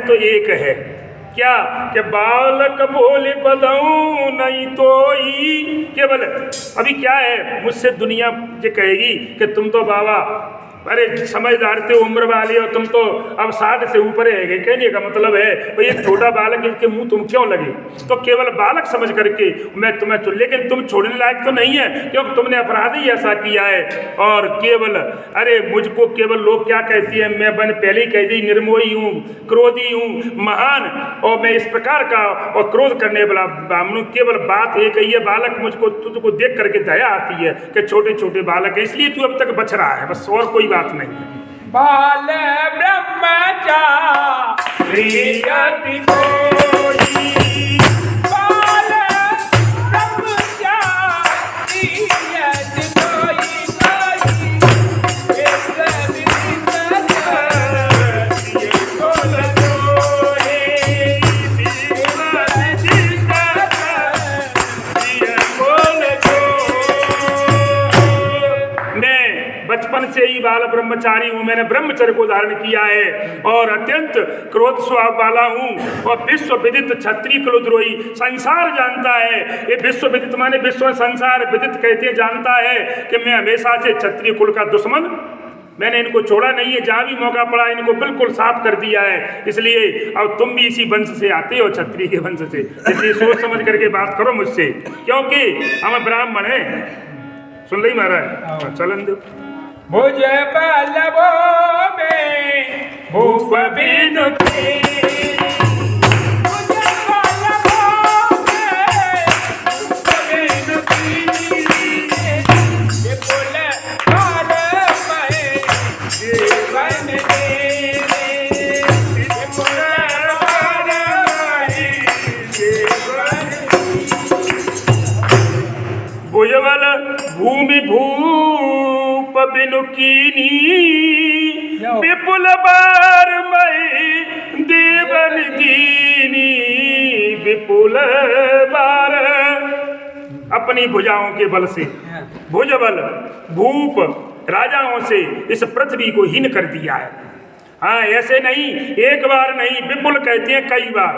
तो एक है। क्या कि बालक बोले बलऊं नहीं तो ही केवल। अभी क्या है, मुझसे दुनिया ये कहेगी कि तुम तो बाबा अरे समझदार थे, उम्र वाले हो, तुम तो अब 60 से ऊपर है गए। कहने का मतलब है भाई एक छोटा बालक इसके मुंह तुम क्यों लगे, तो केवल बालक समझ करके मैं तुम्हें लेकिन तुम छोड़ने लायक तो नहीं है, क्योंकि तुमने अपराध ही ऐसा किया है। और केवल अरे मुझको केवल लोग क्या कहती है, मैं बन पहले ही कह दी निर्मोही हूँ, क्रोधी हूँ, महान, और मैं इस प्रकार का और क्रोध करने वाला ब्राह्मण। केवल बात एक ही है, बालक मुझको तुझको देख करके दया आती है कि छोटे छोटे बालक है, इसलिए तू अब तक बच रहा है, बस और कोई बात नहीं है। बाल ब्रह्मचारी यति कोई, बाल ब्रह्मचारी यति कोई, एक विदित ये बोल दोहे, विदित ये बोल दोहे। मैं बचपन से ही बाल ब्रह्मचारी हूँ, मैंने ब्रह्मचर्य को धारण किया है और अत्यंत क्रोध स्वभाव वाला हूँ, और विश्व विदित क्षत्रिय कुलद्रोही संसार जानता है। ये विश्व विदित माने विश्व संसार विदित कहते जानता है कि मैं हमेशा से क्षत्रिय कुल का दुश्मन, मैंने इनको छोड़ा नहीं है, जहाँ भी मौका पड़ा इनको बिल्कुल साफ कर दिया है। इसलिए अब तुम भी इसी वंश से आते हो, क्षत्रिय के वंश से, इसलिए सोच समझ करके बात करो मुझसे, क्योंकि हम ब्राह्मण हैं। सुन रही महाराज, चलन दो। भुज बलबो में भूप बिनु की, भुज बलबो में भूप बिनु की, ये पुल पार में जीवन देवे, ये पुल पार में जीवन। भुजबल भूमि भूप बिनु कीनी, विपुल बार मई देवन दीनी, विपुल बार। अपनी भुजाओं के बल से भुजबल भूप राजाओं से इस पृथ्वी को हीन कर दिया है। हाँ, ऐसे नहीं, एक बार नहीं, विपुल कहते हैं कई बार,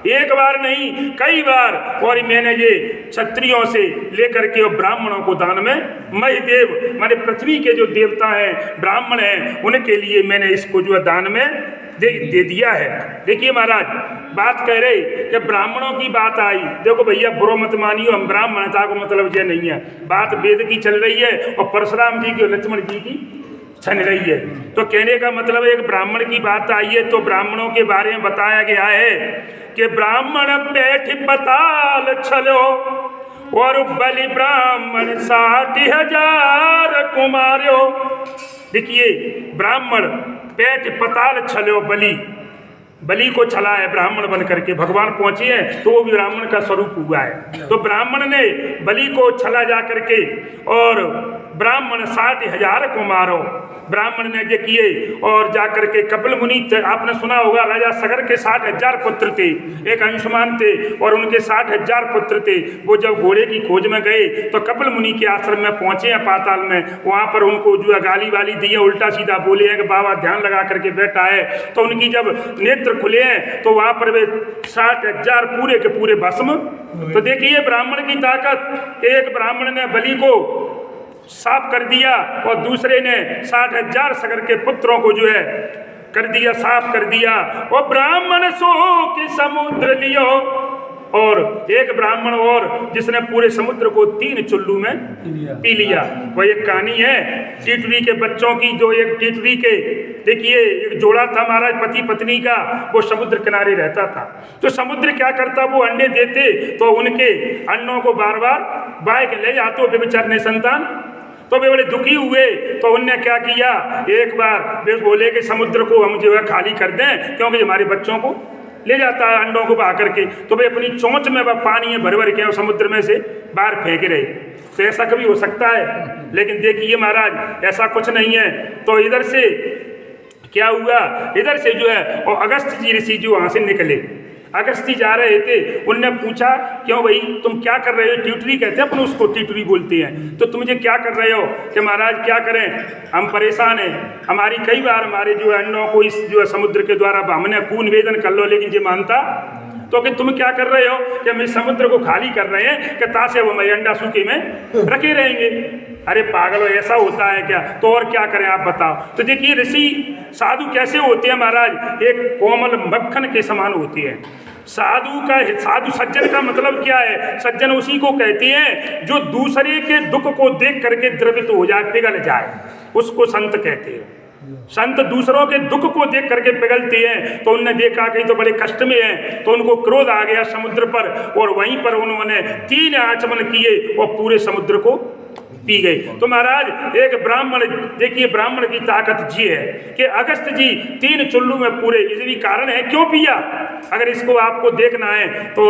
एक बार नहीं कई बार। और मैंने ये क्षत्रियों से लेकर के और ब्राह्मणों को दान में, महिदेव माने पृथ्वी के जो देवता हैं ब्राह्मण हैं, उनके लिए मैंने इसको जो है दान में दे दिया है। देखिए महाराज, बात कह रहे कि ब्राह्मणों की बात आई, देखो भैया बुरो मत मानियो, हम ब्राह्मणता को मतलब ये नहीं है, बात वेद की चल रही है और परशुराम जी की और लक्ष्मण जी की छन रही है। तो कहने का मतलब एक ब्राह्मण की बात आई है, तो ब्राह्मणों के बारे में बताया गया है कि ब्राह्मण बैठ पताल छलो, और बलि ब्राह्मण 60,000 कुमार्यो। देखिए, ब्राह्मण पेट पताल छलो, बलि को छला है ब्राह्मण बन करके, भगवान पहुंचे हैं तो वो भी ब्राह्मण का स्वरूप हुआ है। तो ब्राह्मण ने बलि को छला जा करके, और ब्राह्मण 60,000 को मारो, ब्राह्मण ने ये किए। और जाकर के कपिल मुनि, आपने सुना होगा राजा सगर के 60,000 पुत्र थे, एक अंशुमान थे और उनके 60,000 पुत्र थे। वो जब घोड़े की खोज में गए तो कपिल मुनि के आश्रम में पहुंचे हैं पाताल में, वहाँ पर उनको जो है गाली वाली दी है, उल्टा सीधा बोले हैं कि बाबा ध्यान लगा करके बैठा है। तो उनकी जब नेत्र खुले हैं तो वहाँ पर वे 60,000 पूरे के पूरे भस्म। तो देखिए ब्राह्मण की ताकत, एक ब्राह्मण ने बलि को साफ कर दिया और दूसरे ने 60,000 सगर के पुत्रों को जो है कर दिया, साफ कर दिया। और ब्राह्मण सो कि समुद्र लियो, और एक ब्राह्मण और जिसने पूरे समुद्र को 3 चुल्लू में पी लिया। वह एक कहानी है टिटवी के बच्चों की, जो एक टिटवी के, देखिए एक जोड़ा था महाराज पति पत्नी का, वो समुद्र किनारे रहता था। तो समुद्र क्या करता, वो अंडे देते तो उनके अंडों को बार बार बाह के ले जाते, बेचारे संतान। तो वे बड़े दुखी हुए, तो उनने क्या किया, एक बार वे बोले कि समुद्र को हम जो है खाली कर दें, क्योंकि हमारे बच्चों को ले जाता है अंडों को बहा करके। तो वे अपनी चोंच में वह पानी भर भर के समुद्र में से बाहर फेंक रहे। तो ऐसा कभी हो सकता है? लेकिन देखिए महाराज, ऐसा कुछ नहीं है। तो इधर से क्या हुआ, इधर से जो है और अगस्त जी ऋषि जो वहाँ से निकले। अगस्ती जा रहे थे, उनने पूछा क्यों भाई तुम क्या कर रहे हो? ट्यूटरी कहते हैं अपन उसको, ट्यूटरी बोलते हैं। तो तुम ये क्या कर रहे हो? कि महाराज क्या करें, हम परेशान हैं, हमारी कई बार हमारे जो है अन्नों को इस जो है समुद्र के द्वारा हमने खून निवेदन कर लो, लेकिन ये मानता तो कि तुम क्या कर रहे हो कि हम इस समुद्र को खाली कर रहे हैं कि तासे वो हमारे अंडा सूखे में रखे रहेंगे। अरे पागलो, ऐसा होता है क्या? तो और क्या करें आप बताओ। तो देखिए ऋषि साधु कैसे होते हैं महाराज, एक कोमल मक्खन के समान होते हैं। साधु सज्जन का मतलब क्या है? सज्जन उसी को कहते हैं जो दूसरे के दुख को देख करके द्रवित हो जाए, पिघल जाए, उसको संत कहते हैं। संत दूसरों के दुख को देख करके पिघलते हैं। तो उनने देखा कि तो बड़े कष्ट में हैं, तो उनको क्रोध आ गया समुद्र पर, और वहीं पर उन्होंने 3 आचमन किए और पूरे समुद्र को पी गई। तो महाराज एक ब्राह्मण, देखिए ब्राह्मण की ताकत जी है कि अगस्त जी 3 चुल्लू में पूरे, ये भी कारण है क्यों पिया। अगर इसको आपको देखना है तो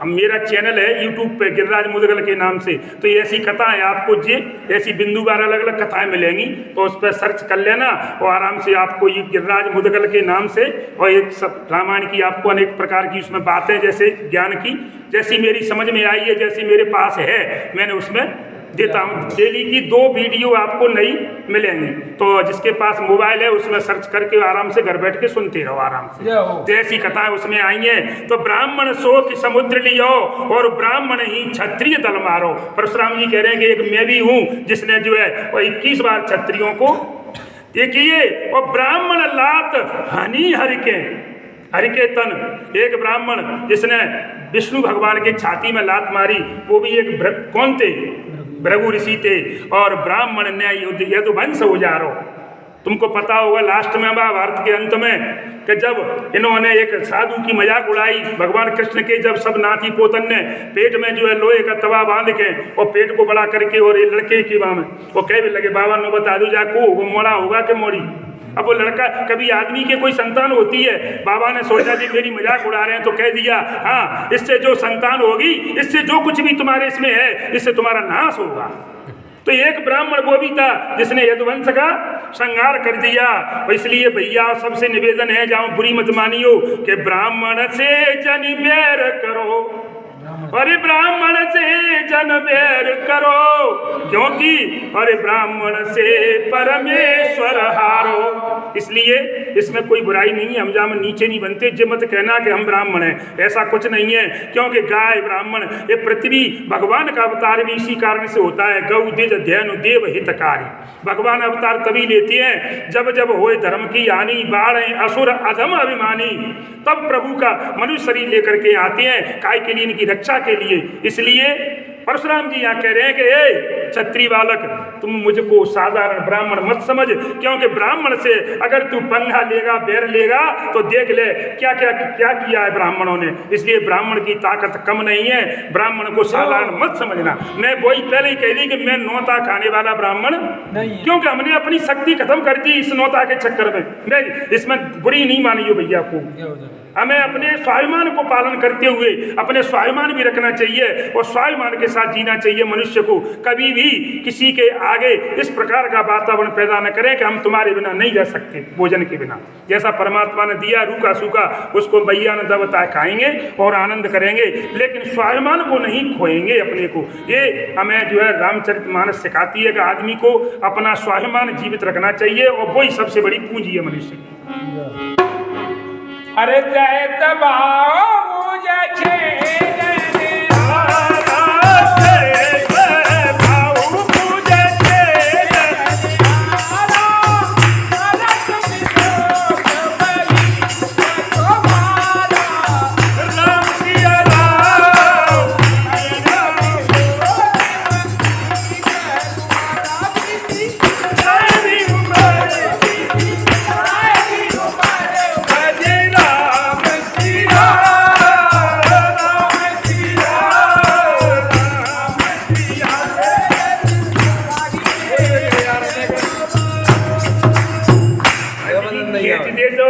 मेरा चैनल है यूट्यूब पे गिरिराज मुदगल के नाम से, तो ऐसी कथाएं आपको जी ऐसी बिंदुवार अलग अलग कथाएं मिलेंगी, तो उस पर सर्च कर लेना और आराम से आपको ये गिरिराज मुदगल के नाम से, और एक सब रामायण की आपको अनेक प्रकार की उसमें बातें जैसे ज्ञान की जैसी मेरी समझ में आई है, जैसी मेरे पास है, मैंने उसमें देता हूँ। डेली की 2 वीडियो आपको नई मिलेंगी, तो जिसके पास मोबाइल है उसमें सर्च करके आराम से घर बैठ के सुनते रहो आराम से। तो ऐसी कथाएं उसमें आई हैं। तो ब्राह्मण शोक समुद्र लियो और ब्राह्मण ही क्षत्रिय दल मारो। परशुराम जी कह रहे हैं कि एक मैं भी हूँ जिसने जो है वो 21 बार क्षत्रियों को देखिए, और ब्राह्मण लात हनी हरिके तन, एक ब्राह्मण जिसने विष्णु भगवान के छाती में लात मारी, वो भी एक कौन थे? भृगु ऋषि थे। और ब्राह्मण ने यदुवंश उजारो। तुमको पता होगा लास्ट में महाभारत के अंत में कि जब इन्होंने एक साधु की मजाक उड़ाई भगवान कृष्ण के, जब सब नाती पोतन ने पेट में जो है लोहे का तवा बांध के और पेट को बड़ा करके और ये लड़के की बाह में वो कहने लगे, बाबा नो बता दो जाको वो मोड़ा होगा कि मोड़ी। अब वो लड़का, कभी आदमी के कोई संतान होती है, बाबा ने सोचा जी मेरी मजाक उड़ा रहे हैं, तो कह दिया हाँ इससे जो संतान होगी, इससे जो कुछ भी तुम्हारे इसमें है, इससे तुम्हारा नाश होगा। तो एक ब्राह्मण वो भी था जिसने यदुवंश का संहार कर दिया। इसलिए भैया सबसे निवेदन है, जाओ बुरी मत मानियो, कि ब्राह्मण से जन बैर करो, अरे ब्राह्मण से जन बैर करो, क्योंकि अरे ब्राह्मण से परमेश्वर हारो। इसलिए इसमें कोई बुराई नहीं है, हम जहाँ नीचे नहीं बनते, जे मत कहना कि हम ब्राह्मण हैं, ऐसा कुछ नहीं है। क्योंकि गाय ब्राह्मण, ये पृथ्वी भगवान का अवतार भी इसी कारण से होता है। गौ द्विज धैनु देव हितकारी, भगवान अवतार तभी लेते हैं जब जब होए धर्म की हानि, बाढ़ असुर अधम अभिमानी, तब प्रभु का मनुष्य शरीर लेकर के आते हैं, काय के लिए? इनकी रक्षा के लिए। इसलिए परशुराम जी यहाँ कह रहे हैं कि ए क्षत्रिय बालक, तुम मुझको साधारण ब्राह्मण मत समझ, क्योंकि ब्राह्मण से अगर तू पंगा लेगा, बैर लेगा, तो देख ले क्या क्या क्या किया है ब्राह्मणों ने। इसलिए ब्राह्मण की ताकत कम नहीं है, ब्राह्मण को साधारण मत समझना। मैं वही पहले ही कह दी कि मैं नौता खाने वाला ब्राह्मण नहीं, क्योंकि हमने अपनी शक्ति खत्म कर दी इस नौता के चक्कर में। नहीं, इसमें बुरी नहीं मानियो भैया को, हमें अपने स्वाभिमान को पालन करते हुए अपने स्वाभिमान भी रखना चाहिए और स्वाभिमान के साथ जीना चाहिए। मनुष्य को कभी भी किसी के आगे इस प्रकार का वातावरण पैदा न करें कि हम तुम्हारे बिना नहीं रह सकते, भोजन के बिना। जैसा परमात्मा ने दिया रूखा सूखा, उसको भैया ने दबता खाएंगे और आनंद करेंगे, लेकिन स्वाभिमान को नहीं खोएंगे अपने को। ये हमें जो है रामचरितमानस सिखाती है कि आदमी को अपना स्वाभिमान जीवित रखना चाहिए, और वही सबसे बड़ी पूंजी है मनुष्य की। अरे जय तबाओ मुझे